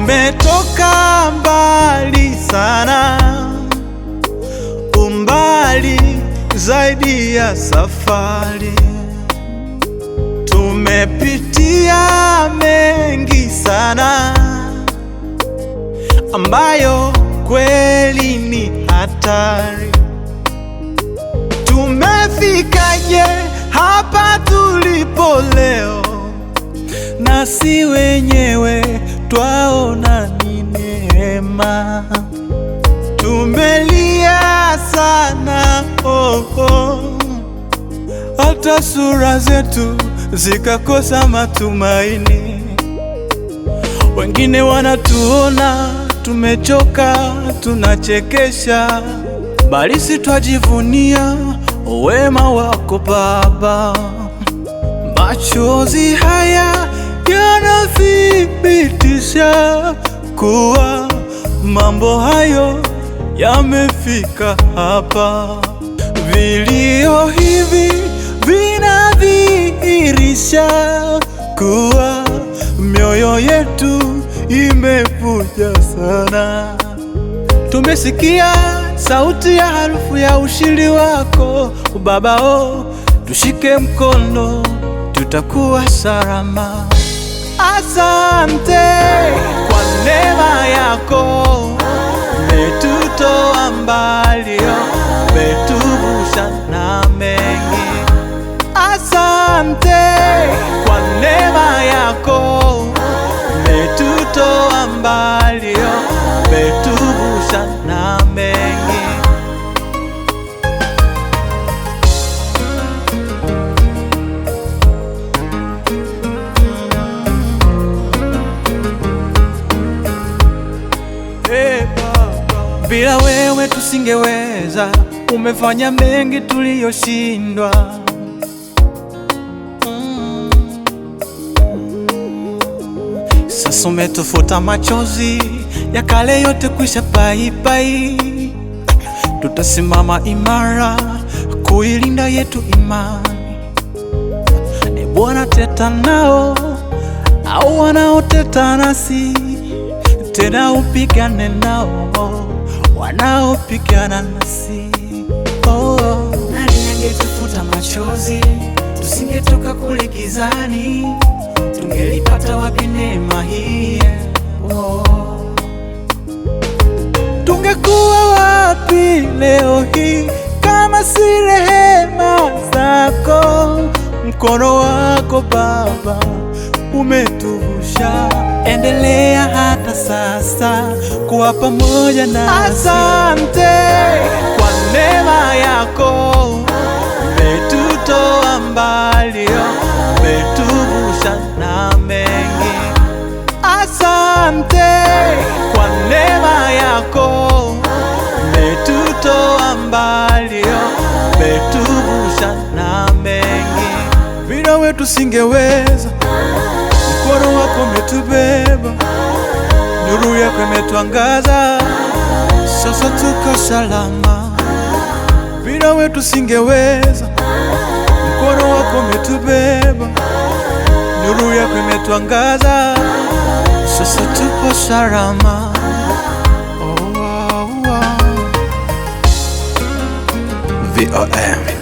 Tumetoka mbali sana, umbali zaidi ya safari. Tumepitia mengi sana ambayo kweli ni hatari. Tumefikaje hapa tulipo leo? Na si wenyewe twaona ni neema. Tumelia sana, hata sura zetu zikakosa matumaini. Wengine wanatuona tumechoka, tunachekesha, bali si twajivunia wema wako Baba. Machozi haya yanathibitisha kuwa mambo hayo yamefika hapa. Vilio hivi vinadhihirisha kuwa mioyo yetu imevuja sana. Tumesikia sauti ya harufu ya ushindi wako Baba, tushike mkono, tutakuwa salama. Asante kwa neema yako, umetutoa mbali, umetuvusha na mengi. Asante kwa neema yako, umetutoa mbali, umetuvusha na mengi. Bila wewe tusingeweza, umefanya mengi tuliyoshindwa. Sasa umetufuta machozi ya kale yote, kwisha pai. Tutasimama imara kuilinda yetu imani. Ni Bwana, teta nao au wanaoteta nasi, tena upigane nao wanaopigana nasi. Nani angetufuta machozi? Tusingetoka kule gizani, tungelipata wapi neema hii? Tungekuwa wapi leo hii kama si rehema zako? Mkono wako Baba umetuvusha. Endelea hata sasa kuwa pamoja nasi. Asante kwa neema yako, umetutoa mbali, umetuvusha na mengi. Asante kwa neema yako, umetutoa mbali, umetuvusha na mengi. Bila wewe tusingeweza, mkono wako umetubeba, nuru yako imetuangaza, sasa tuko salama. Bila wewe tusingeweza, mkono wako umetubeba, nuru yako imetuangaza, sasa tuko salama. VOM